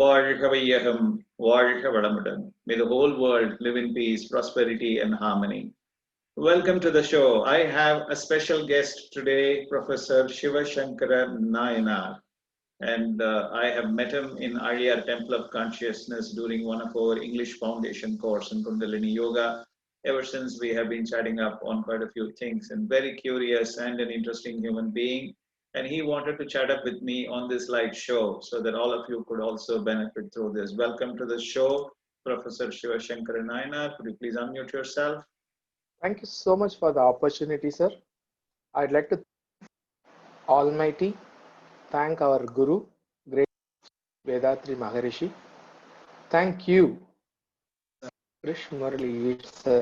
வாழ்க வையகம், வாழ்க வளமுடன். May the whole world live in peace, prosperity, and harmony. Welcome to the show. I have a special guest today, Professor Shiva Shankar Nainar. And I have met him in Arya Temple of Consciousness during one of our English Foundation course in Kundalini Yoga. Ever since we have been chatting up on quite a few things, and very curious and an interesting human being. And he wanted to chat up with me on this live show so that all of you could also benefit through this. Welcome to the show, Professor Shiva Shankar Nainar. Could you please unmute yourself? Thank you so much for the opportunity, sir. I'd like to Almighty thank our Guru, Great Vedatri Maharishi. Thank you, Krish Murali sir,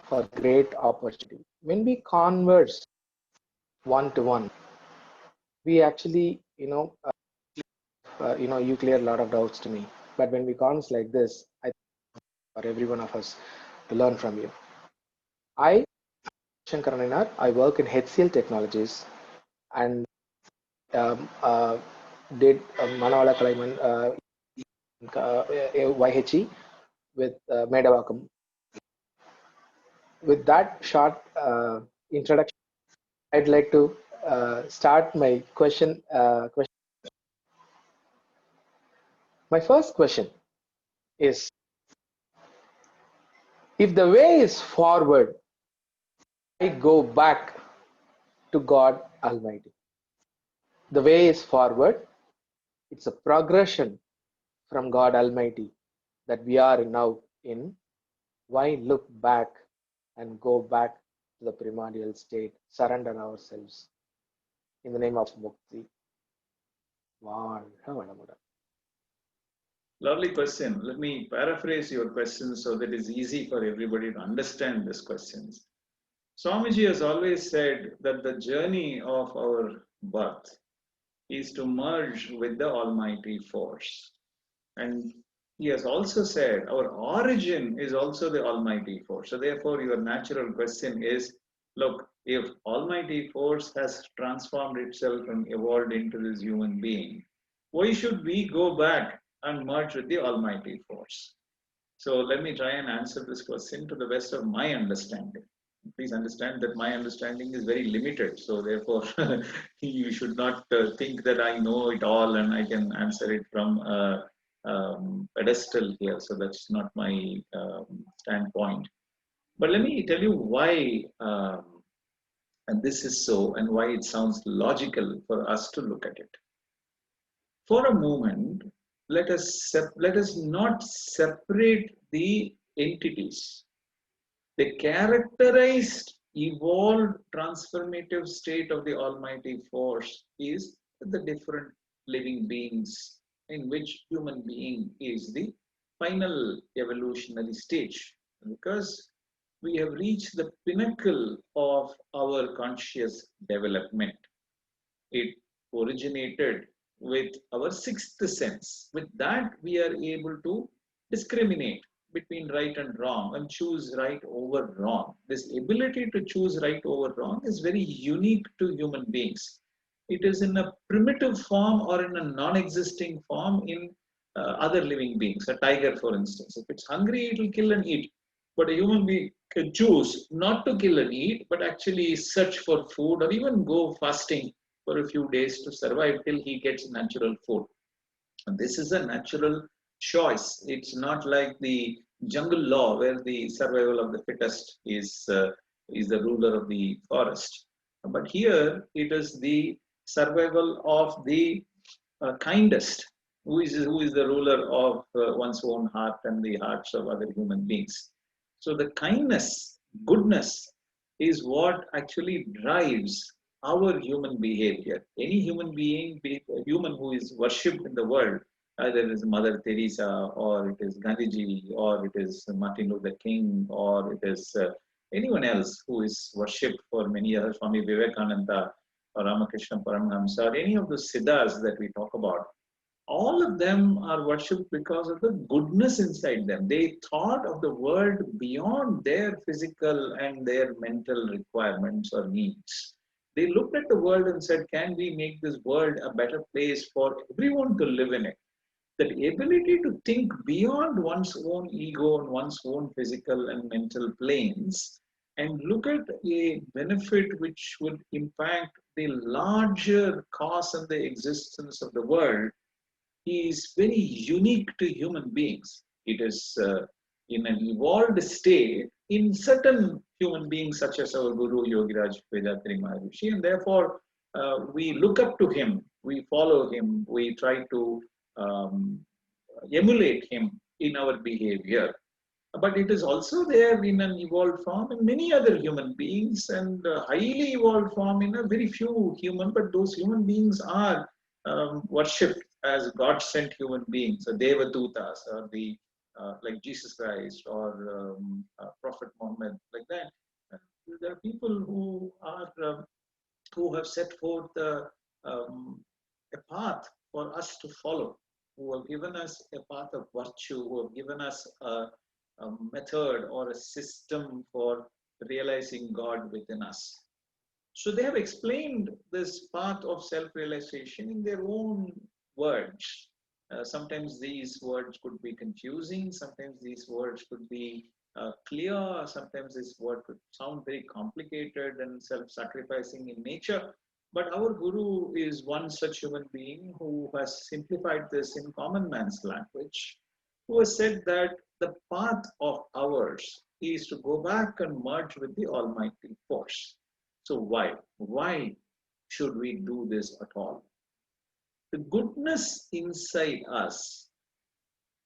for great opportunity. When we converse one-to-one, we actually, you clear a lot of doubts to me. But when we converse like this, I think for every one of us to learn from you. I, Shankar Nainar, I work in HCL Technologies and did Manavala Kalaiman YHE with Medavakam. With that short introduction, I'd like to start my question. My first question is, if the way is forward, I go back to God Almighty. The way is forward. It's a progression from God Almighty that we are now in. Why look back and go back to the primordial state, surrender ourselves in the name of Mukti? Lovely question. Let me paraphrase your question so that it's easy for everybody to understand these questions. Swamiji has always said that the journey of our birth is to merge with the Almighty Force. And he has also said our origin is also the Almighty Force. So therefore your natural question is, look, if Almighty Force has transformed itself and evolved into this human being, why should we go back and merge with the Almighty Force? So let me try and answer this question to the best of my understanding. Please understand that my understanding is very limited. So therefore, you should not think that I know it all and I can answer it from a pedestal here. So that's not my standpoint. But let me tell you why and this is so and why it sounds logical for us to look at it. For a moment, let us not separate the entities. The characterized, evolved, transformative state of the Almighty Force is the different living beings, in which human being is the final evolutionary stage. Because we have reached the pinnacle of our conscious development. It originated with our sixth sense. With that, we are able to discriminate between right and wrong and choose right over wrong. This ability to choose right over wrong is very unique to human beings. It is in a primitive form or in a non-existing form in other living beings. A tiger, for instance, if it's hungry, it will kill and eat. But a human being can choose not to kill and eat, but actually search for food or even go fasting for a few days to survive till he gets natural food. And this is a natural choice. It's not like the jungle law where the survival of the fittest is the ruler of the forest. But here it is the survival of the kindest, who is the ruler of one's own heart and the hearts of other human beings. So the kindness, goodness is what actually drives our human behavior. Any human being, be it a human who is worshipped in the world, either it is Mother Teresa or it is Gandhiji or it is Martin Luther King or it is anyone else who is worshipped for many years, Swami Vivekananda or Ramakrishna Paramahamsa or any of the siddhas that we talk about, all of them are worshipped because of the goodness inside them. They thought of the world beyond their physical and their mental requirements or needs. They looked at the world and said, can we make this world a better place for everyone to live in it? That ability to think beyond one's own ego and one's own physical and mental planes and look at a benefit which would impact the larger cause and the existence of the world is very unique to human beings. It is in an evolved state in certain human beings, such as our Guru Yogiraj Vedatri Maharishi, and therefore we look up to him, we follow him, we try to um, emulate him in our behavior. But it is also there in an evolved form in many other human beings, and highly evolved form in a very few human, but those human beings are worshipped as God sent human beings, or Devadutas, or the like Jesus Christ or Prophet Muhammad, like that. There are people who are who have set forth a path for us to follow, who have given us a path of virtue, who have given us a method or a system for realizing God within us. So they have explained this path of self-realization in their own words. Sometimes these words could be confusing, sometimes these words could be clear, sometimes this word could sound very complicated and self-sacrificing in nature. But our Guru is one such human being who has simplified this in common man's language, who has said that the path of ours is to go back and merge with the Almighty force. So why? Why should we do this at all? The goodness inside us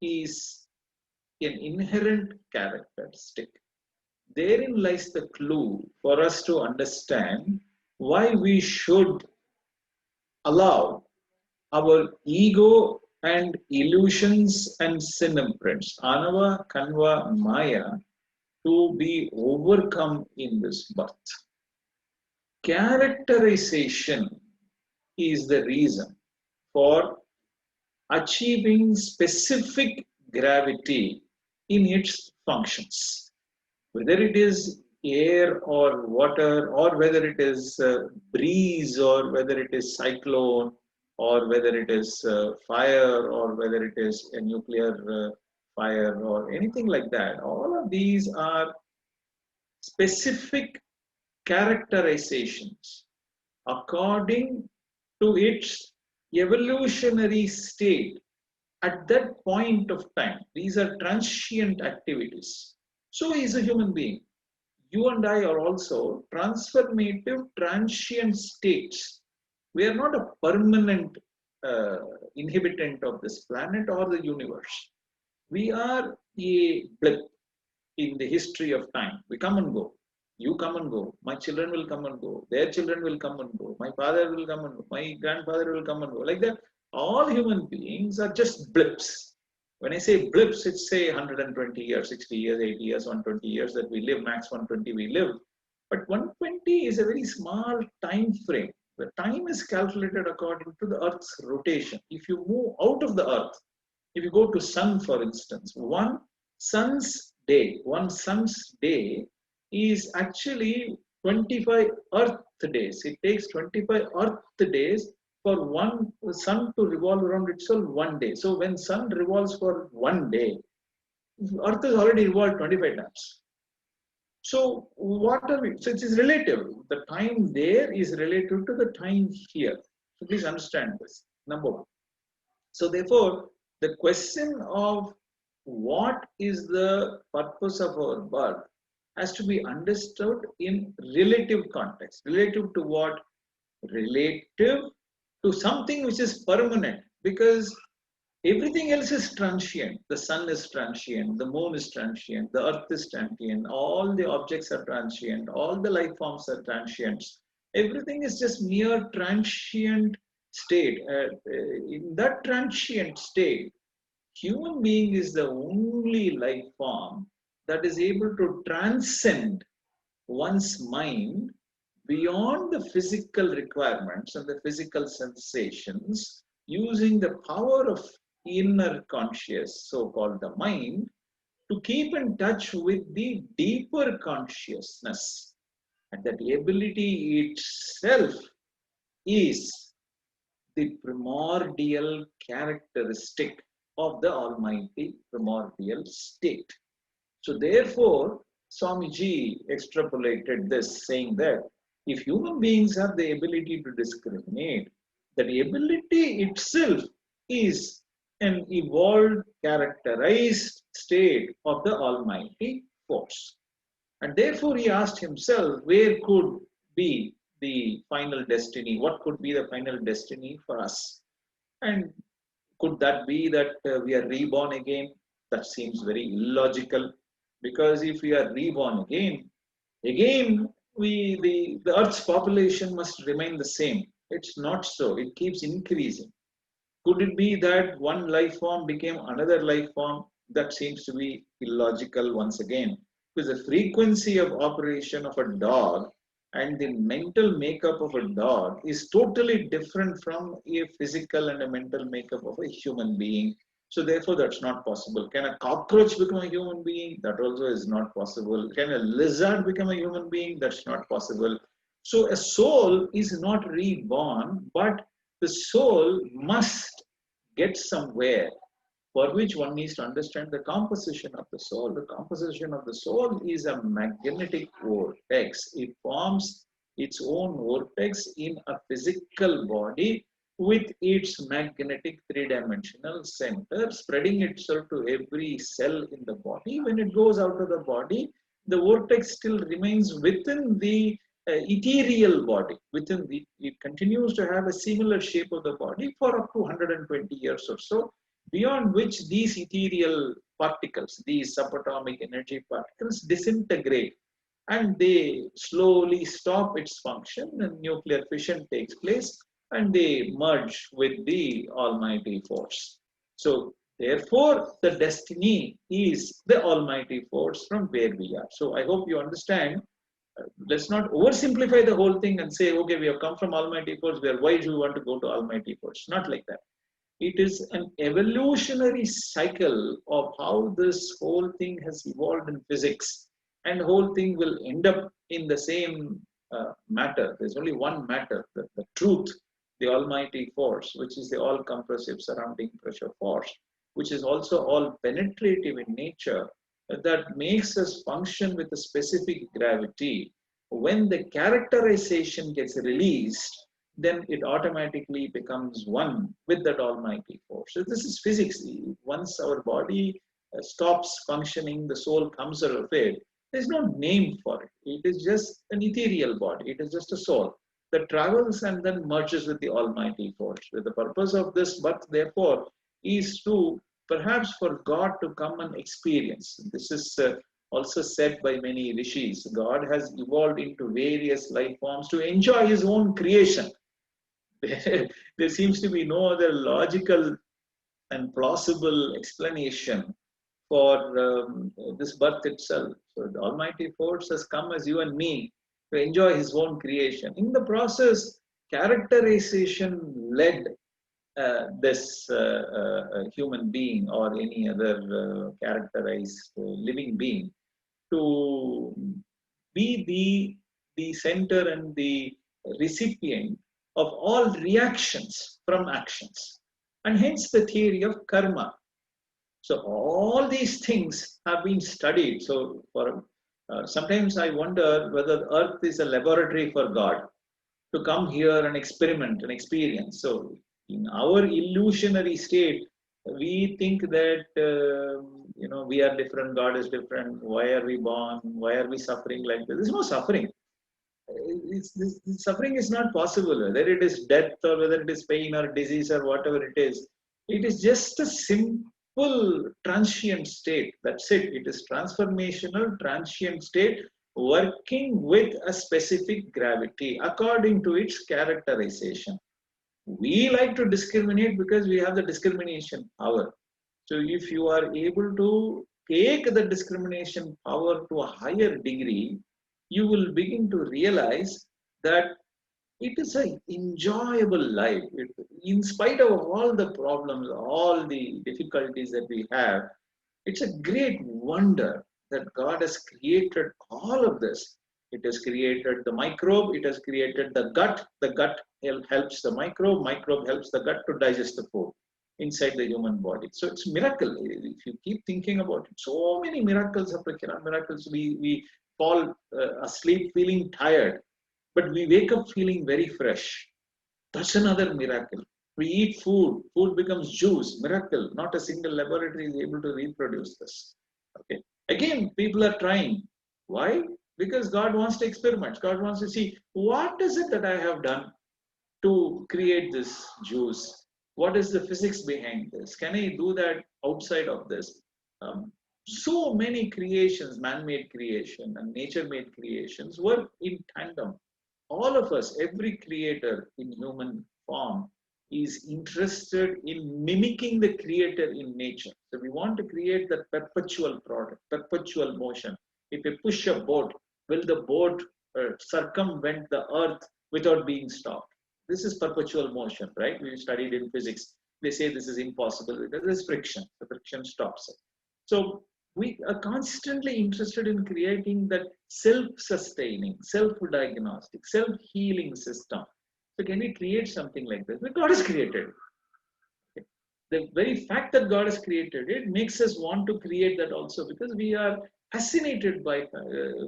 is an inherent characteristic. Therein lies the clue for us to understand why we should allow our ego and illusions and sin imprints, anava, kanva, maya, to be overcome in this birth. Characterization is the reason for achieving specific gravity in its functions. Whether it is air or water, or whether it is breeze, or whether it is cyclone, or whether it is fire, or whether it is a nuclear fire, or anything like that, all of these are specific characterizations according to its evolutionary state at that point of time. These are transient activities. So is a human being. You and I are also transformative, transient states. We are not a permanent uh, inhabitant of this planet or the universe. We are a blip in the history of time. We come and go. You come and go. My children will come and go. Their children will come and go. My father will come and go. My grandfather will come and go. Like that, all human beings are just blips. When I say blips, it's say 120 years, 60 years, 80 years, 120 years that we live, max 120 we live. But 120 is a very small time frame. The time is calculated according to the Earth's rotation. If you move out of the Earth, if you go to sun, for instance, one sun's day is actually 25 Earth days. It takes 25 Earth days for one sun to revolve around itself one day. So when sun revolves for one day, Earth has already revolved 25 times. So what are we? So it is relative. The time there is relative to the time here. So please understand this. Number one. So therefore, the question of what is the purpose of our birth has to be understood in relative context. Relative to what? Relative to something which is permanent, because everything else is transient. The sun is transient, the moon is transient, the earth is transient, all the objects are transient, all the life forms are transient. Everything is just mere transient state. In that transient state, human being is the only life form that is able to transcend one's mind beyond the physical requirements and the physical sensations, using the power of inner conscious, so-called the mind, to keep in touch with the deeper consciousness. And that ability itself is the primordial characteristic of the Almighty primordial state. So therefore, Swamiji extrapolated this, saying that if human beings have the ability to discriminate, that ability itself is an evolved, characterized state of the Almighty force. And therefore, he asked himself, where could be the final destiny? What could be the final destiny for us? And could that be that we are reborn again? That seems very illogical, because if we are reborn again the Earth's population must remain the same. It's not so. It keeps increasing. Could it be that one life form became another life form? That seems to be illogical once again, because the frequency of operation of a dog and the mental makeup of a dog is totally different from a physical and a mental makeup of a human being. So therefore, that's not possible. Can a cockroach become a human being? That also is not possible. Can a lizard become a human being? That's not possible. So a soul is not reborn, but the soul must get somewhere, for which one needs to understand the composition of the soul. The composition of the soul is a magnetic vortex. It forms its own vortex in a physical body with its magnetic three-dimensional center, spreading itself to every cell in the body. When it goes out of the body, the vortex still remains within the ethereal body. It continues to have a similar shape of the body for up to 120 years or so, beyond which these ethereal particles, these subatomic energy particles, disintegrate and they slowly stop its function, and nuclear fission takes place and they merge with the Almighty force. So therefore, the destiny is the Almighty force from where we are. So I hope you understand. Let's not oversimplify the whole thing and say, okay, we have come from Almighty force, why do we want to go to Almighty force? Not like that. It is an evolutionary cycle of how this whole thing has evolved in physics, and the whole thing will end up in the same matter. There's only one matter, the truth, the Almighty force, which is the all-compressive surrounding pressure force, which is also all penetrative in nature, that makes us function with a specific gravity. When the characterization gets released, then it automatically becomes one with that Almighty force. So this is physics. Once our body stops functioning, the soul comes out of it. There's no name for it. It is just an ethereal body. It is just a soul that travels and then merges with the Almighty force. So the purpose of this birth, therefore, is to perhaps for God to come and experience. This is also said by many rishis. God has evolved into various life forms to enjoy his own creation. There seems to be no other logical and plausible explanation for this birth itself. So the Almighty force has come as you and me to enjoy his own creation. In the process, characterization led this human being or any other characterized living being to be the center and the recipient of all reactions from actions, and hence the theory of karma. So all these things have been studied. So for sometimes I wonder whether the earth is a laboratory for God to come here and experiment and experience. So in our illusionary state, we think that we are different, God is different. Why are we born? Why are we suffering like this? There's no suffering. This suffering is not possible, whether it is death or whether it is pain or disease or whatever it is. It is just a simple transient state. That's it. It is transformational, transient state working with a specific gravity according to its characterization. We like to discriminate because we have the discrimination power. So if you are able to take the discrimination power to a higher degree, you will begin to realize that it is an enjoyable life. In spite of all the problems, all the difficulties that we have, it's a great wonder that God has created all of this. It has created the microbe, it has created the gut helps the microbe helps the gut to digest the food. inside the human body. So it's miracle. If you keep thinking about it, so many miracles are miracles. We fall asleep feeling tired, but we wake up feeling very fresh. That's another miracle. We eat food, food becomes juice, miracle. Not a single laboratory is able to reproduce this. Okay. Again, people are trying. Why? Because God wants to experiment. God wants to see what is it that I have done to create this juice? What is the physics behind this? Can I do that outside of this? So many creations, man-made creation and nature-made creations work in tandem. All of us, every creator in human form is interested in mimicking the creator in nature. So we want to create that perpetual product, perpetual motion. If we push a boat, will the boat circumvent the earth without being stopped? This is perpetual motion, right? We studied in physics. They say this is impossible because there's friction. The friction stops it. So we are constantly interested in creating that self-sustaining, self-diagnostic, self-healing system. So can we create something like this? But God has created it. The very fact that God has created it makes us want to create that also, because we are fascinated by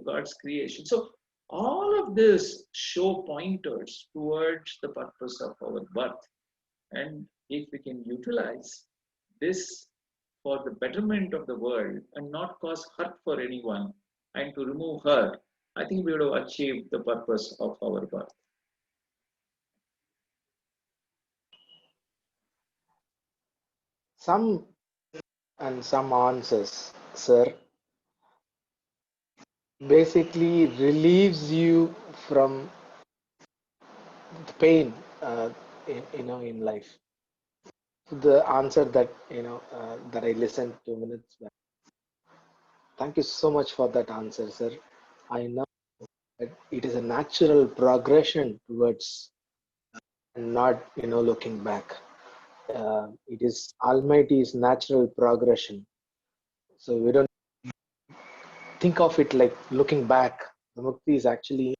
God's creation. So all of this show pointers towards the purpose of our birth. And if we can utilize this for the betterment of the world and not cause hurt for anyone and to remove hurt, I think we would have achieved the purpose of our birth. Some and some answers, sir, basically relieves you from the pain, in life. The answer that that I listened 2 minutes back. Thank you so much for that answer, sir. I know that it is a natural progression towards not looking back. It is Almighty's natural progression. So we don't think of it like looking back. The mukti is actually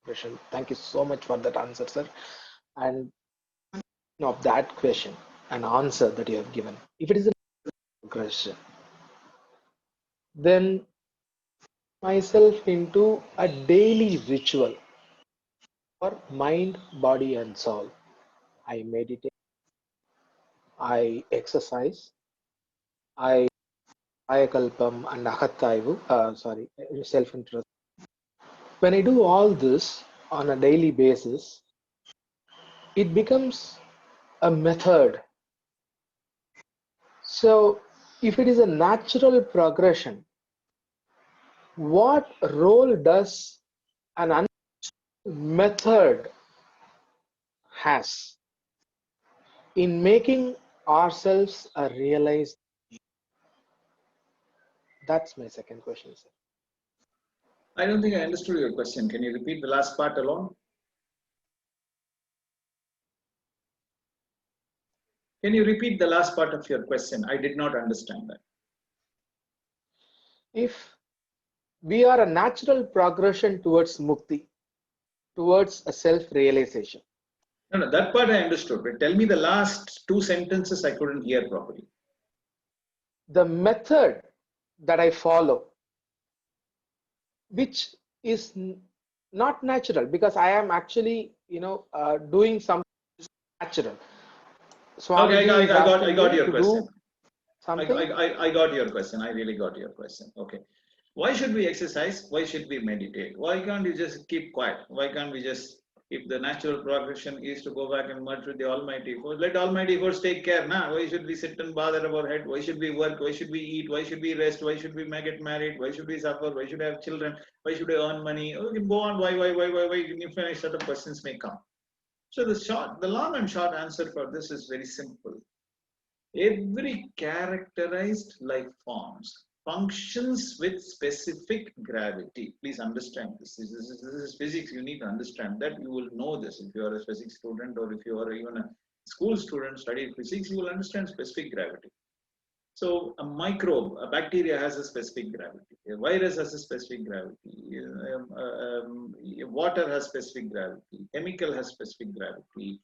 progression. Thank you so much for that answer, sir. And of that question, an answer that you have given, if it is a progression, then myself into a daily ritual for mind, body, and soul. I meditate, I exercise, I Ayakalpam and Ahattaivu, self-interest. When I do all this on a daily basis, it becomes a method. So, if it is a natural progression, what role does an method has in making ourselves a realized? That's my second question, sir. I don't think I understood your question. Can you repeat the last part alone? Can you repeat the last part of your question? I did not understand that. If we are a natural progression towards mukti, towards a self-realization. No, that part I understood. But tell me the last two sentences I couldn't hear properly. The method that I follow, which is not natural, because I am actually, doing something natural. Okay, Swamiji is I asking got me your to question. do something. I got your question. I really got your question. Okay. Why should we exercise? Why should we meditate? Why can't you just keep quiet? Why can't we just, if the natural progression is to go back and merge with the Almighty Force, let Almighty Force take care. Nah, why should we sit and bother our head? Why should we work? Why should we eat? Why should we rest? Why should we get married? Why should we suffer? Why should we have children? Why should we earn money? Oh, you can go on. Why? Infinite set of questions may come. So the long and short answer for this is very simple. Every characterized life forms functions with specific gravity. Please understand this. This is physics. You need to understand that. You will know this if you are a physics student, or if you are even a school student studying physics, you will understand specific gravity. So a microbe, a bacteria has a specific gravity. A virus has a specific gravity. Water has specific gravity. Chemical has specific gravity.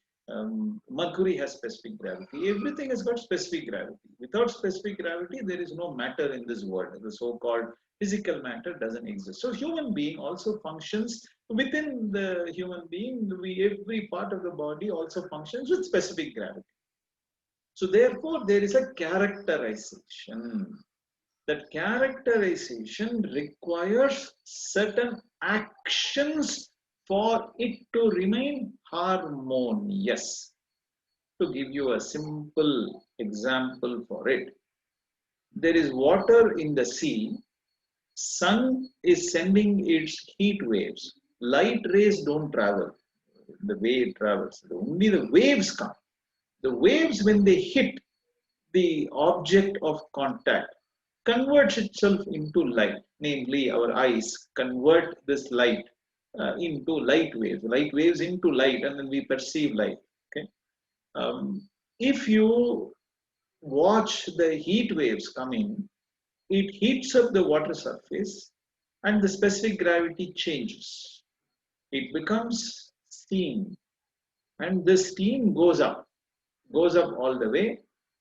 Mercury has specific gravity. Everything has got specific gravity. Without specific gravity, there is no matter in this world. The so-called physical matter doesn't exist. So human being also functions within the human being. Every part of the body also functions with specific gravity. So therefore, there is a characterization. That characterization requires certain actions for it to remain harmonious. To give you a simple example for it, there is water in the sea. Sun is sending its heat waves. Light rays don't travel the way it travels. Only the waves come. The waves, when they hit the object of contact, converts itself into light. Namely, our eyes convert this light into light waves into light, and then we perceive light. Okay. If you watch the heat waves coming, it heats up the water surface, and the specific gravity changes. It becomes steam, and the steam goes up all the way,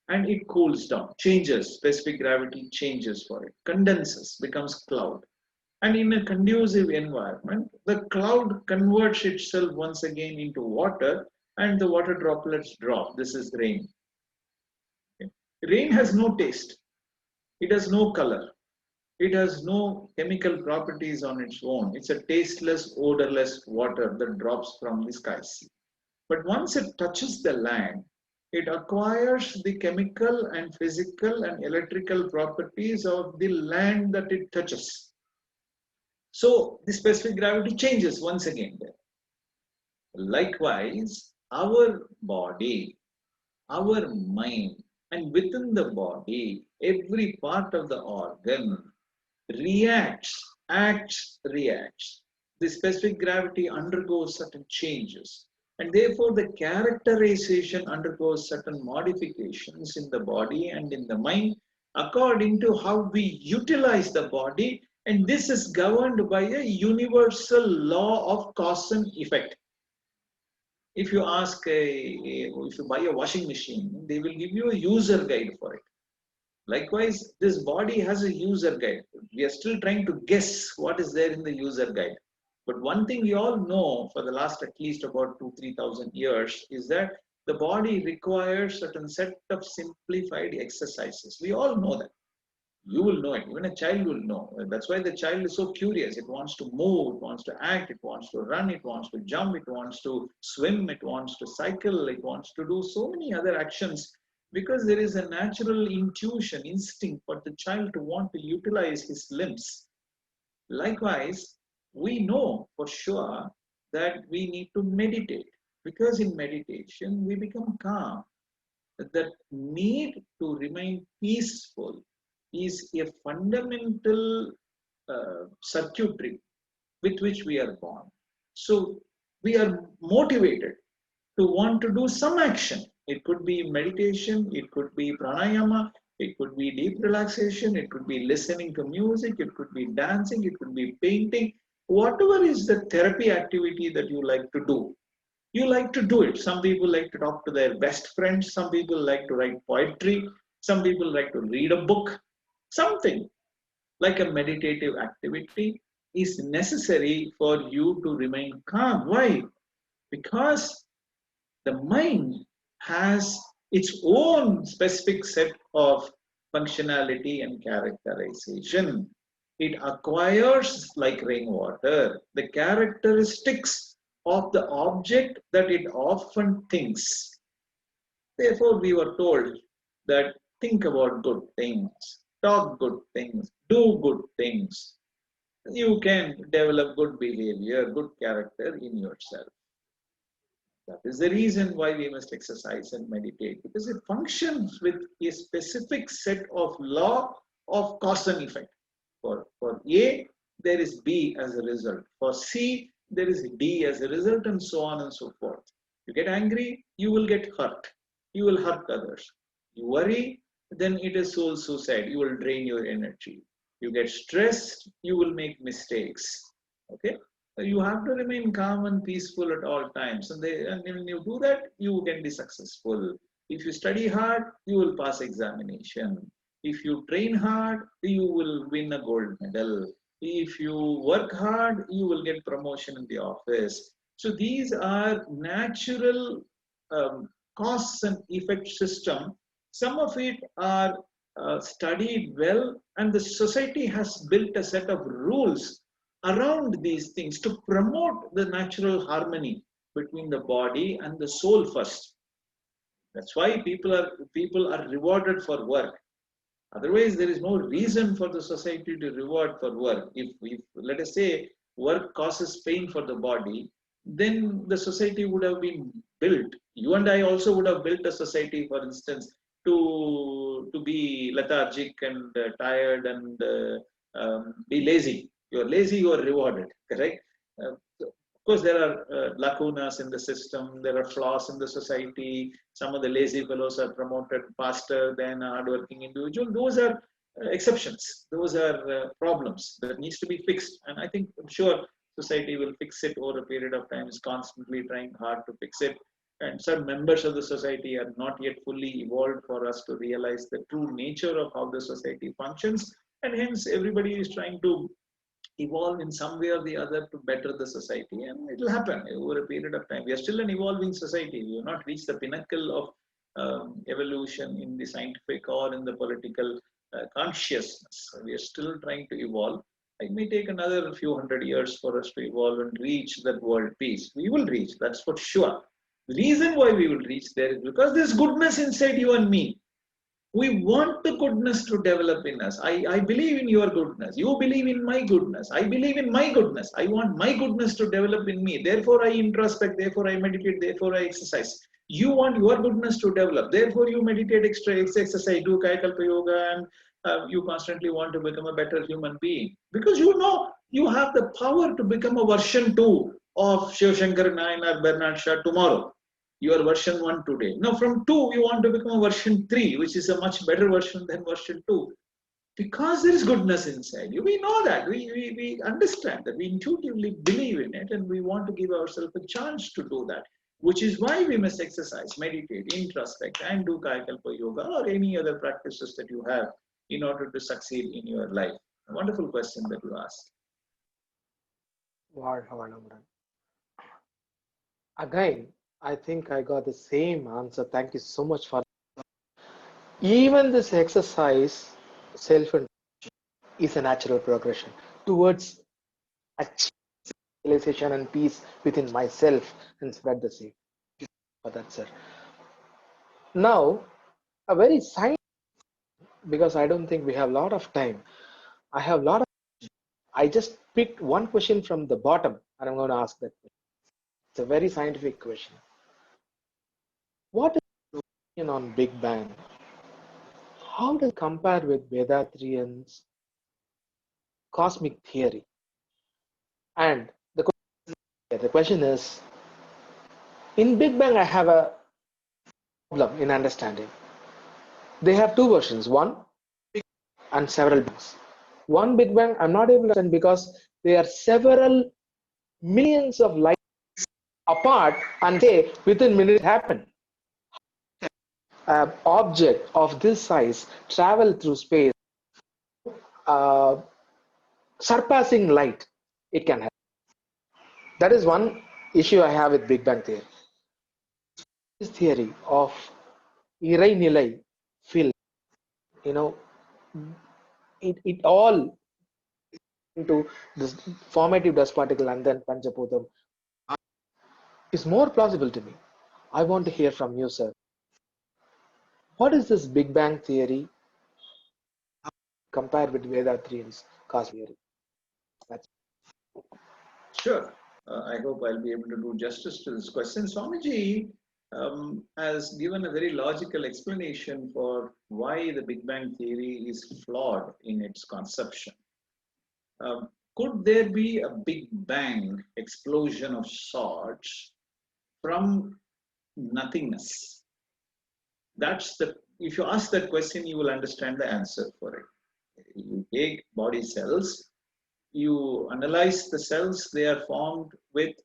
and it cools down, changes, specific gravity changes for it, condenses, becomes cloud. And in a conducive environment, the cloud converts itself once again into water, and the water droplets drop. This is rain. Okay. Rain has no taste, it has no color, it has no chemical properties on its own. It's a tasteless, odorless water that drops from the skies. But once it touches the land, it acquires the chemical and physical and electrical properties of the land that it touches. So the specific gravity changes once again there. Likewise, our body, our mind, and within the body, every part of the organ reacts, acts, reacts. The specific gravity undergoes certain changes, and therefore the characterization undergoes certain modifications in the body and in the mind according to how we utilize the body, and this is governed by a universal law of cause and effect. If you if you buy a washing machine, they will give you a user guide for it. Likewise, this body has a user guide. We are still trying to guess what is there in the user guide. But one thing we all know for the last at least about 2,000-3,000 years is that the body requires certain set of simplified exercises. We all know that. You will know it. Even a child will know. That's why the child is so curious. It wants to move, it wants to act, it wants to run, it wants to jump, it wants to swim, it wants to cycle, it wants to do so many other actions, because there is a natural intuition, instinct for the child to want to utilize his limbs. Likewise, we know for sure that we need to meditate, because in meditation we become calm. That need to remain peaceful is a fundamental circuitry with which we are born. So we are motivated to want to do some action. It could be meditation, it could be pranayama, it could be deep relaxation, it could be listening to music, it could be dancing, it could be painting. Whatever is the therapy activity that you like to do, you like to do it. Some people like to talk to their best friends, some people like to write poetry, some people like to read a book. Something like a meditative activity is necessary for you to remain calm. Why? Because the mind has its own specific set of functionality and characterization. It acquires, like rainwater, the characteristics of the object that it often thinks. Therefore, we were told that think about good things, talk good things, do good things. You can develop good behavior, good character in yourself. That is the reason why we must exercise and meditate, because it functions with a specific set of law of cause and effect. For A, there is B as a result. For C, there is D as a result, and so on and so forth. You get angry, you will get hurt. You will hurt others. You worry, then it is soul suicide. You will drain your energy. You get stressed, you will make mistakes. Okay? You have to remain calm and peaceful at all times. And when you do that, you can be successful. If you study hard, you will pass examination. If you train hard, you will win a gold medal. If you work hard, you will get promotion in the office. So these are natural cause and effect system. Some of it are studied well, and the society has built a set of rules around these things to promote the natural harmony between the body and the soul first. That's why people are rewarded for work. Otherwise, there is no reason for the society to reward for work. If let us say work causes pain for the body, then the society would have been built. You and I also would have built a society, for instance, to be lethargic and tired and be lazy. You are lazy, you are rewarded. Correct. Of course, there are lacunas in the system. There are flaws in the society. Some of the lazy fellows are promoted faster than a hardworking individual. Those are exceptions. Those are problems that needs to be fixed. And I think, I'm sure society will fix it over a period of time. Is constantly trying hard to fix it. And some members of the society are not yet fully evolved for us to realize the true nature of how the society functions. And hence, everybody is trying to evolve in some way or the other to better the society, and it will happen over a period of time. We are still an evolving society. We have not reached the pinnacle of evolution in the scientific or in the political consciousness. We are still trying to evolve. It may take another few hundred years for us to evolve and reach that world peace. We will reach, that's for sure. The reason why we will reach there is because there's goodness inside you and me. We want the goodness to develop in us. I believe in your goodness. You believe in my goodness. I believe in my goodness. I want my goodness to develop in me. Therefore, I introspect. Therefore, I meditate. Therefore, I exercise. You want your goodness to develop. Therefore, you meditate, exercise, do Kaya Kalpa Yoga, and you constantly want to become a better human being. Because you know you have the power to become a version 2 of Shankar, Nainar, Bernadshaw tomorrow. You are version 1 today. Now from 2, you want to become a version 3, which is a much better version than version 2. Because there is goodness inside you. We know that. We understand that. We intuitively believe in it, and we want to give ourselves a chance to do that. Which is why we must exercise, meditate, introspect, and do Kaya Kalpa Yoga or any other practices that you have in order to succeed in your life. A wonderful question that you asked. Again, I think I got the same answer. Thank you so much for even this exercise. Self is a natural progression towards realization and peace within myself and spread the same. For that, sir. Now, a very science, because I don't think we have a lot of time. I have a lot of. I just picked one question from the bottom, and I'm going to ask that question. It's a very scientific question. What is your opinion on Big Bang? How does it compare with Vedatrian's cosmic theory? And the question is, in Big Bang, I have a problem in understanding. They have two versions, one and several bangs. One Big Bang, I'm not able to understand because there are several millions of light apart, and say within minutes happen. An object of this size travel through space, surpassing light, it can happen. That is one issue I have with Big Bang theory. This theory of Irai Nilai field, it all into this formative dust particle and then Panchaputam is more plausible to me. I want to hear from you, sir. What is this Big Bang theory compared with Vedatrian's cosmic theory? That's Sure. I hope I'll be able to do justice to this question. Swamiji has given a very logical explanation for why the Big Bang theory is flawed in its conception. Could there be a Big Bang explosion of sorts from nothingness? If you ask that question, you will understand the answer for it. You take body cells, you analyze the cells, they are formed with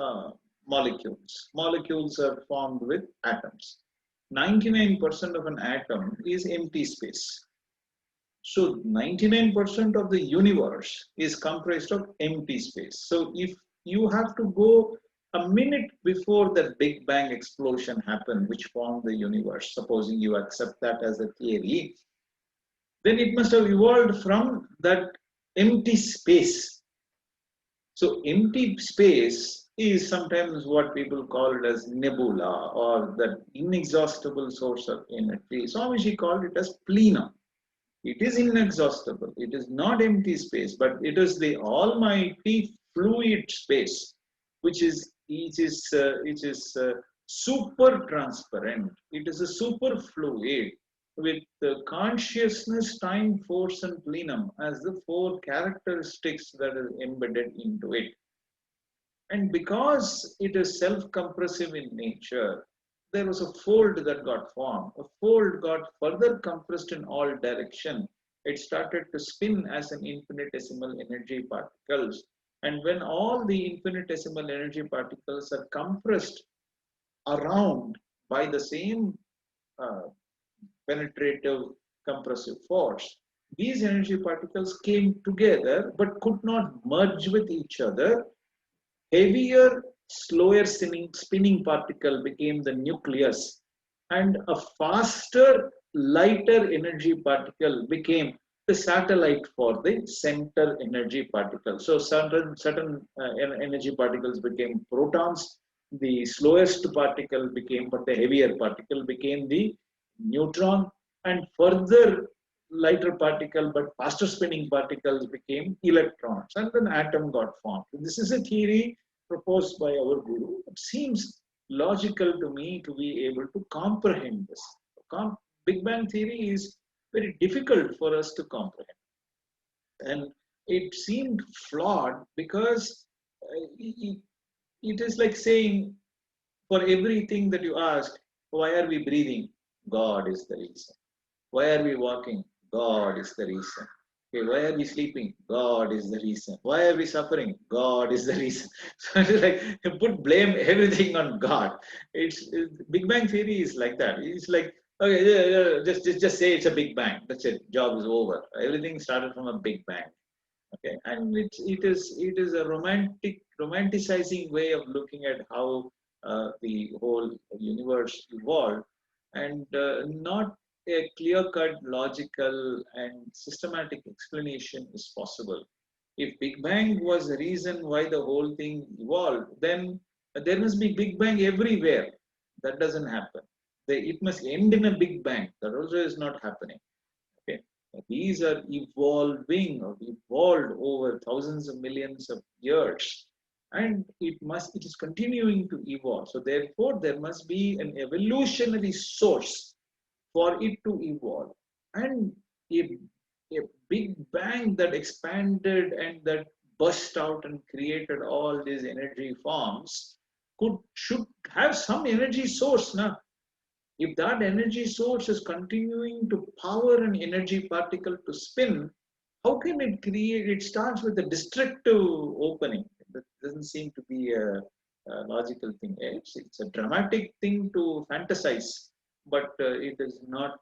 uh, molecules. Molecules are formed with atoms. 99% of an atom is empty space. So 99% of the universe is comprised of empty space. So if you have to go a minute before the Big Bang explosion happened, which formed the universe, supposing you accept that as a theory, then it must have evolved from that empty space. So empty space is sometimes what people call it as nebula or that inexhaustible source of energy. Swamiji called it as plenum. It is inexhaustible. It is not empty space, but it is the almighty fluid space, which is super transparent. It is a super fluid with the consciousness, time, force, and plenum as the four characteristics that are embedded into it. And because it is self-compressive in nature, there was a fold that got formed. A fold got further compressed in all direction. It started to spin as an infinitesimal energy particles. And when all the infinitesimal energy particles are compressed around by the same uh, penetrative compressive force, these energy particles came together but could not merge with each other. Heavier, slower spinning particle became the nucleus, and a faster, lighter energy particle became the satellite for the center energy particle. So certain energy particles became protons. The slowest particle became, but the heavier particle became the neutron, and further lighter particle but faster spinning particles became electrons, and an atom got formed. This is a theory proposed by our guru. It seems logical to me to be able to comprehend this. Big Bang theory is very difficult for us to comprehend. And it seemed flawed because it is like saying, for everything that you ask, why are we breathing? God is the reason. Why are we walking? God is the reason. Okay, why are we sleeping? God is the reason. Why are we suffering? God is the reason. So it's like you put blame everything on God. Big Bang theory is like that. It's like, okay, just say it's a Big Bang. That's it. Job is over. Everything started from a Big Bang. Okay, and it is a romanticizing way of looking at how the whole universe evolved, and not a clear-cut, logical, and systematic explanation is possible. If Big Bang was the reason why the whole thing evolved, then there must be Big Bang everywhere. That doesn't happen. It must end in a Big Bang. That also is not happening. Okay. These are evolving or evolved over thousands of millions of years, and it is continuing to evolve. So therefore, there must be an evolutionary source for it to evolve, and a, a big bang that expanded and that burst out and created all these energy forms should have some energy source now. If that energy source is continuing to power an energy particle to spin, how can it create? It starts with a destructive opening. That doesn't seem to be a logical thing. It's a dramatic thing to fantasize, but it is not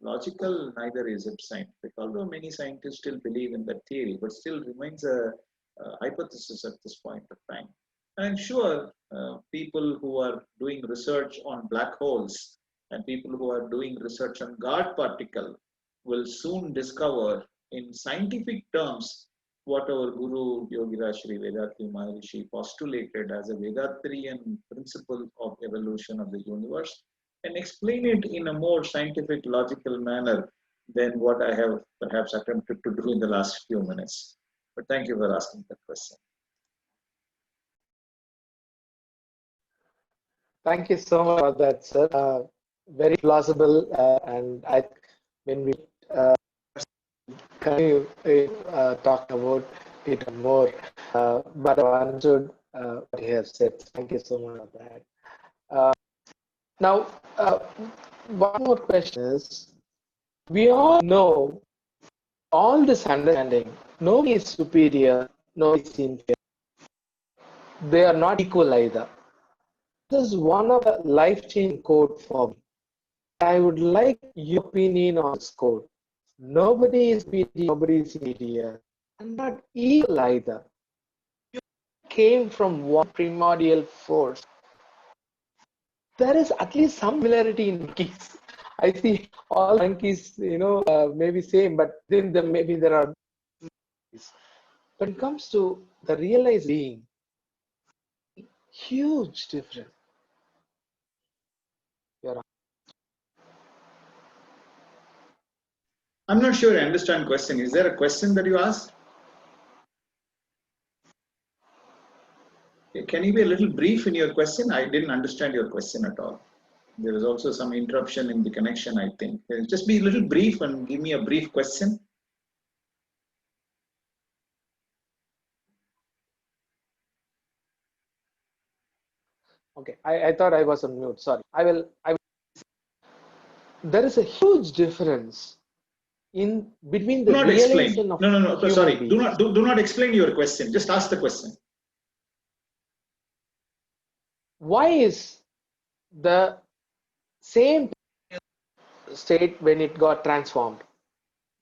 logical, neither is it scientific. Although many scientists still believe in that theory, but still remains a hypothesis at this point of time. I'm sure people who are doing research on black holes and people who are doing research on God particle will soon discover in scientific terms what our Guru Yogiraj Sri Vedatri Maharishi postulated as a Vedatrian principle of evolution of the universe and explain it in a more scientific, logical manner than what I have perhaps attempted to do in the last few minutes. But thank you for asking that question. Thank you so much for that, sir. Very plausible, and I when we uh, continue talk about it more, but I understood what you have said. Thank you so much for that. Now, one more question is: we all know all this understanding, nobody is superior, nobody is inferior. They are not equal either. This is one of the life-changing quote for me. I would like your opinion on this quote. Nobody is superior, nobody is inferior, and not equal either. You came from one primordial force. There is at least some similarity in monkeys. I see all monkeys, maybe same, but then maybe there are. When it comes to the realized being, huge difference. You're I'm not sure I understand question. Is there a question that you asked? Can you be a little brief in your question? I didn't understand your question at all. There is also some interruption in the connection, I think. Just be a little brief and give me a brief question. okay. I thought I was on mute. Sorry. I will. There is a huge difference in between Do the not explain. realization of No. human Sorry. beings. Do not explain your question. Just ask the question. Why is the same state when it got transformed?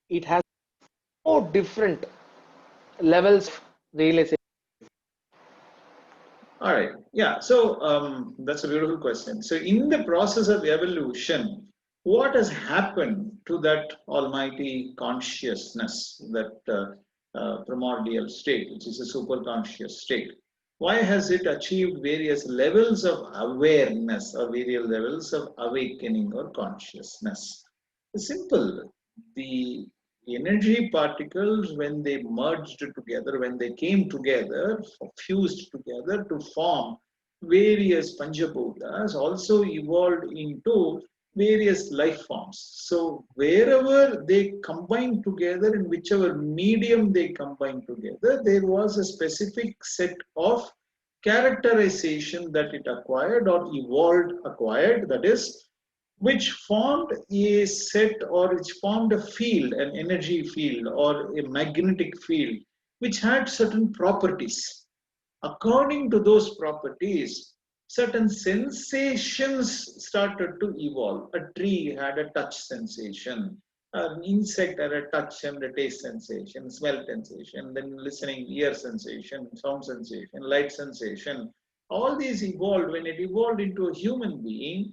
It has four different levels of realization. All right. Yeah. So that's a beautiful question. So in the process of evolution, what has happened to that almighty consciousness, that primordial state, which is a super conscious state? Why has it achieved various levels of awareness or various levels of awakening or consciousness? It's simple. The energy particles, when they merged together, when they came together, fused together to form various Panchabhutas, also evolved into various life forms. So wherever they combined together, in whichever medium they combined together, there was a specific set of characterization that it acquired or acquired, that is, which formed a set or which formed a field, an energy field or a magnetic field, which had certain properties. According to those properties, certain sensations started to evolve. A tree had a touch sensation, an insect had a touch and a taste sensation, smell sensation, then listening ear sensation, sound sensation, light sensation. All these evolved. When it evolved into a human being,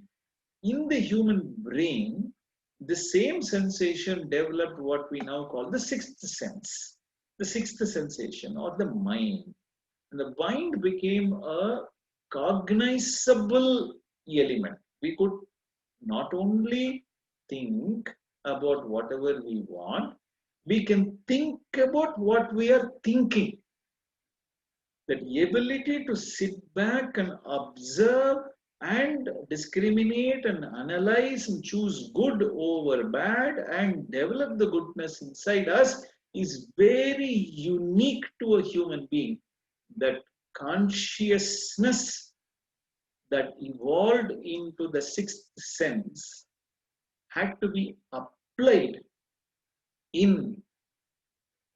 in the human brain, the same sensation developed what we now call the sixth sense, the sixth sensation or the mind. And the mind became a cognizable element. We could not only think about whatever we want, we can think about what we are thinking. That ability to sit back and observe and discriminate and analyze and choose good over bad and develop the goodness inside us is very unique to a human being. That consciousness that evolved into the sixth sense had to be applied in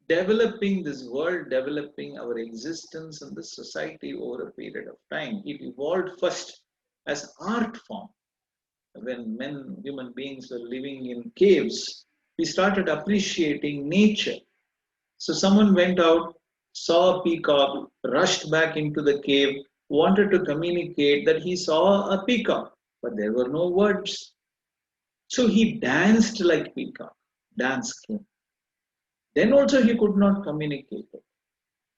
developing this world, developing our existence in this society over a period of time. It evolved first as art form. When human beings were living in caves, we started appreciating nature. So someone went out, saw a peacock, rushed back into the cave, wanted to communicate that he saw a peacock, but there were no words. So he danced like peacock. Dance came. Then also he could not communicate it.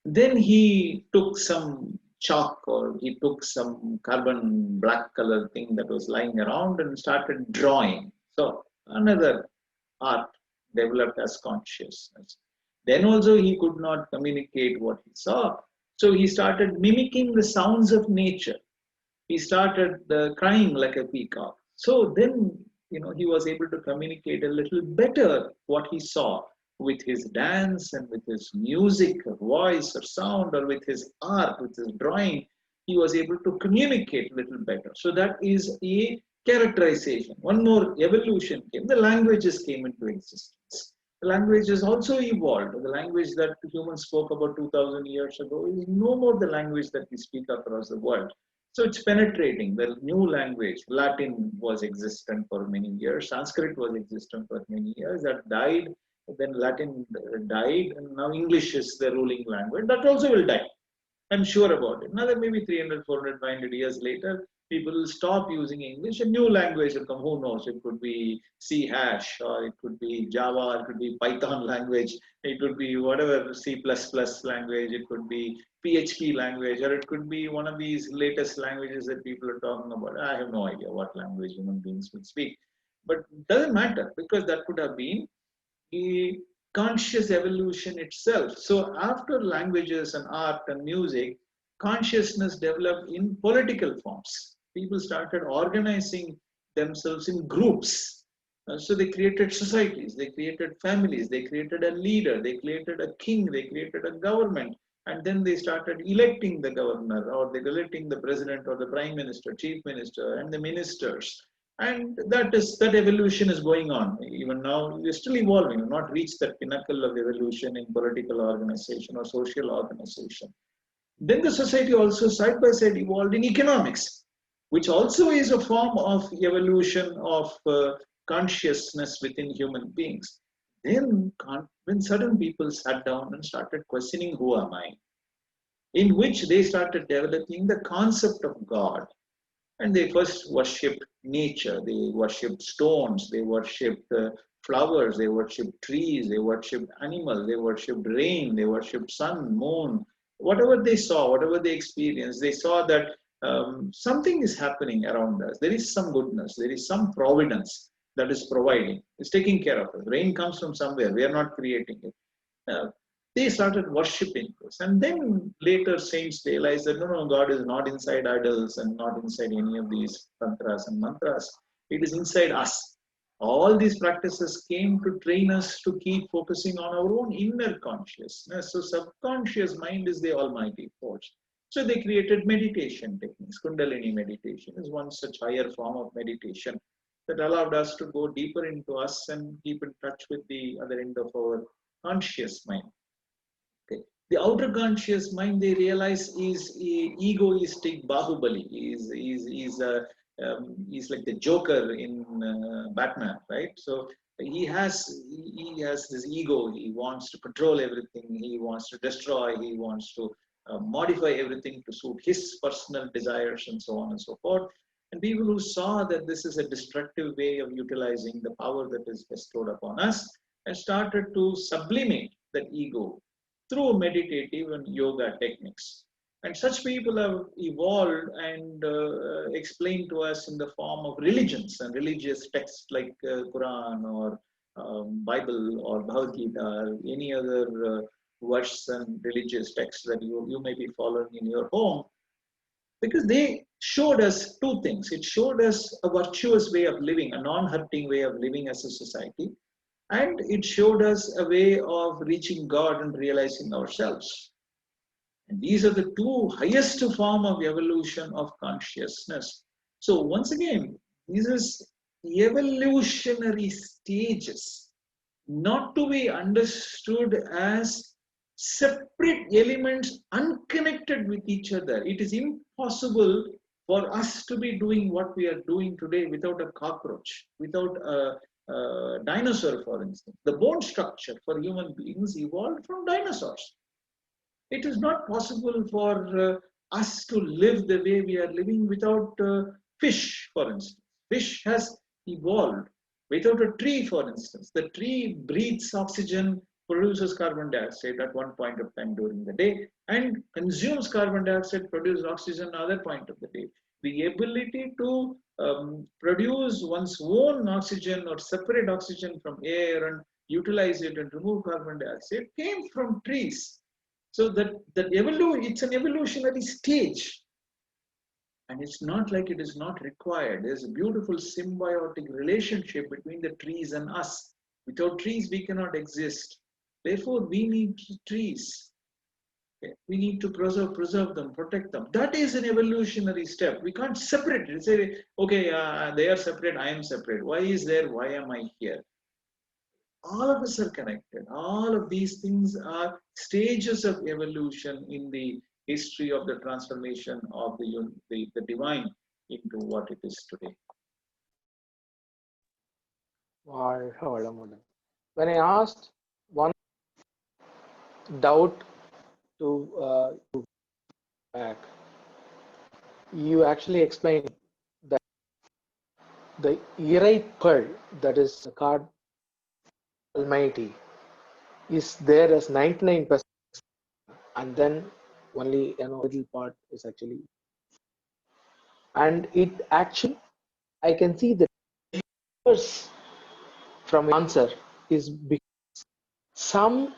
Then he took some chalk or he took some carbon black color thing that was lying around and started drawing. So another art developed as consciousness. Then also he could not communicate what he saw. So he started mimicking the sounds of nature. He started crying like a peacock. So then, he was able to communicate a little better what he saw with his dance and with his music or voice or sound or with his art, with his drawing. He was able to communicate a little better. So that is a characterization. One more evolution came. The languages came into existence. The language has also evolved. The language that humans spoke about 2000 years ago is no more the language that we speak across the world. So it's penetrating. The new language, Latin was existent for many years, Sanskrit was existent for many years, that died, then Latin died, and now English is the ruling language. That also will die. I'm sure about it. Another maybe 300, 400, 500 years later, people will stop using English. A new language will come. Who knows? It could be C hash, or it could be Java, or it could be Python language, it could be whatever C++ language, it could be PHP language, or it could be one of these latest languages that people are talking about. I have no idea what language human beings will speak. But it doesn't matter, because that could have been the conscious evolution itself. So after languages and art and music, consciousness developed in political forms. People started organizing themselves in groups. So they created societies, they created families, they created a leader, they created a king, they created a government. And then they started electing the governor, or they electing the president or the prime minister, chief minister, and the ministers. And that evolution is going on. Even now, we're still evolving. We've not reached that pinnacle of evolution in political organization or social organization. Then the society also side by side evolved in economics, which also is a form of evolution of consciousness within human beings. Then, when certain people sat down and started questioning, who am I? In which they started developing the concept of God. And they first worshipped nature, they worshipped stones, they worshipped flowers, they worshipped trees, they worshipped animals, they worshipped rain, they worshipped sun, moon. Whatever they saw, whatever they experienced, they saw that something is happening around us. There is some goodness, there is some providence that is providing, it's taking care of us. Rain comes from somewhere, we are not creating it. They started worshipping this. And then later saints realized that no, God is not inside idols and not inside any of these tantras and mantras. It is inside us. All these practices came to train us to keep focusing on our own inner consciousness. So subconscious mind is the almighty force. So they created meditation techniques. Kundalini meditation is one such higher form of meditation that allowed us to go deeper into us and keep in touch with the other end of our conscious mind. Okay. The outer conscious mind, they realize, is egoistic Bahubali. He's like the Joker in Batman, right? So he has this ego. He wants to control everything. He wants to destroy. He wants to modify everything to suit his personal desires and so on and so forth. And people who saw that this is a destructive way of utilizing the power that is bestowed upon us, and started to sublimate that ego through meditative and yoga techniques. And such people have evolved and explained to us in the form of religions and religious texts like Quran or Bible or Bhagavad Gita or any other verse and religious texts that you may be following in your home. Because they showed us two things. It showed us a virtuous way of living, a non-hurting way of living as a society. And it showed us a way of reaching God and realizing ourselves. And these are the two highest form of evolution of consciousness. So once again, these are evolutionary stages, not to be understood as separate elements unconnected with each other. It is impossible for us to be doing what we are doing today without a cockroach, without a dinosaur, for instance. The bone structure for human beings evolved from dinosaurs. It is not possible for us to live the way we are living without fish, for instance. Fish has evolved without a tree, for instance. The tree breathes oxygen, produces carbon dioxide at one point of time during the day, and consumes carbon dioxide, produces oxygen at another point of the day. The ability to produce one's own oxygen or separate oxygen from air and utilize it and remove carbon dioxide came from trees. So it's an evolutionary stage. And it's not like it is not required. There's a beautiful symbiotic relationship between the trees and us. Without trees, we cannot exist. Therefore, we need trees. Okay? We need to preserve them, protect them. That is an evolutionary step. We can't separate it. Say, okay, they are separate, I am separate. Why is there? Why am I here? All of us are connected. All of these things are stages of evolution in the history of the transformation of the divine into what it is today. When I asked one doubt to back, you actually explained that the Irai Pearl, that is the card Almighty, is there as 99%, and then only little part is actually, and it actually, I can see the difference from answer is because some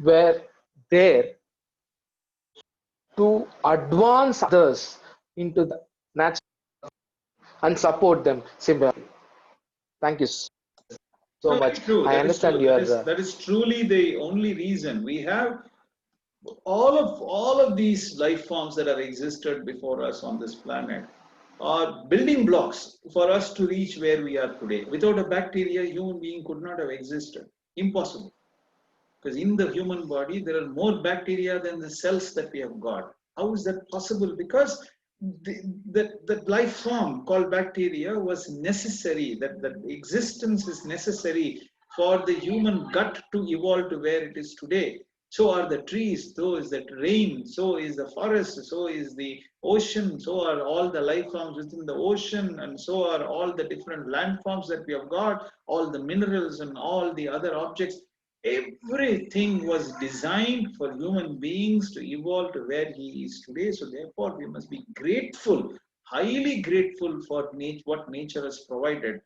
were there to advance others into the natural and support them similarly. Thank you so No, much. very true. I That is understand true. your That is truly the only reason we have all of these life forms that have existed before us on this planet are building blocks for us to reach where we are today. Without a bacteria, human being could not have existed. Impossible. Because in the human body, there are more bacteria than the cells that we have got. How is that possible? Because the life form called bacteria was necessary, that existence is necessary for the human gut to evolve to where it is today. So are the trees, so is the rain, so is the forest, so is the ocean, so are all the life forms within the ocean, and so are all the different landforms that we have got, all the minerals and all the other objects. Everything was designed for human beings to evolve to where he is today. So therefore, we must be grateful, highly grateful for what nature has provided.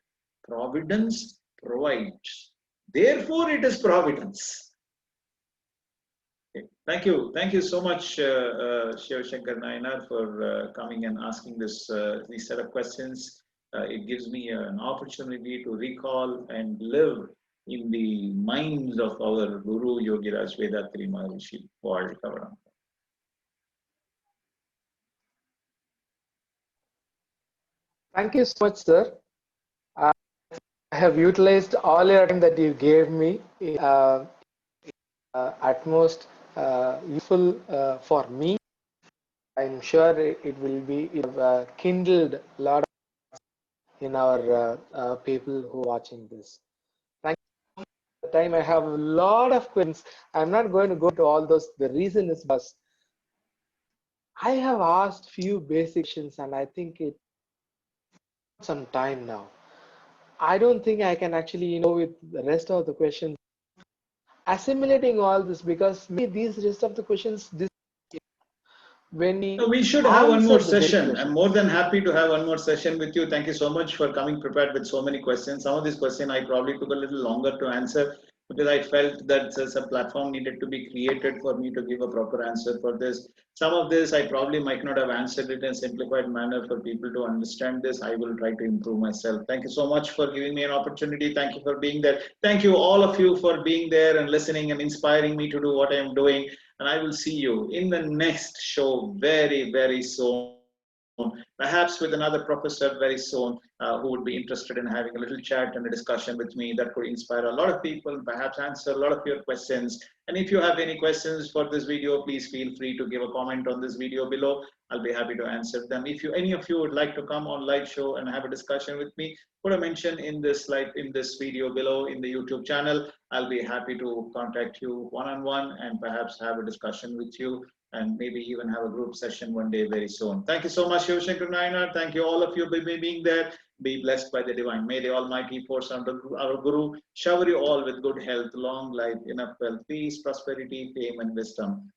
Providence provides. Therefore, it is providence. Okay. Thank you so much, Shankar Nainar, for coming and asking these set of questions. It gives me an opportunity to recall and live in the minds of our Guru Yogiraj Vedatri Maharishi. Thank you so much, sir. I have utilized all your time that you gave me, at most useful for me. I'm sure it will be kindled a lot in our people who are watching this. Thank you for the time. I have a lot of questions. I'm not going to go to all those. The reason is because I have asked few basic questions, and I think it some time now. I don't think I can actually, with the rest of the questions, assimilating all this, because maybe these rest of the questions, this when No, we we should have one answer more the basic session. I'm questions. more than happy to have one more session with you. Thank you so much for coming prepared with so many questions. Some of these questions I probably took a little longer to answer because I felt that some platform needed to be created for me to give a proper answer for this. Some of this I probably might not have answered it in a simplified manner for people to understand this. I will try to improve myself. Thank you so much for giving me an opportunity. Thank you for being there. Thank you all of you for being there and listening and inspiring me to do what I am doing. And I will see you in the next show very, very soon. Perhaps with another professor very soon who would be interested in having a little chat and a discussion with me that could inspire a lot of people, perhaps answer a lot of your questions. And if you have any questions for this video, please feel free to give a comment on this video below. I'll be happy to answer them. If any of you would like to come on live show and have a discussion with me, put a mention in this video below in the YouTube channel. I'll be happy to contact you one-on-one and perhaps have a discussion with you and maybe even have a group session one day very soon. Thank you so much, Shankar Nainar. Thank you all of you for being there. Be blessed by the divine. May the Almighty force under our Guru shower you all with good health, long life, enough wealth, peace, prosperity, fame, and wisdom.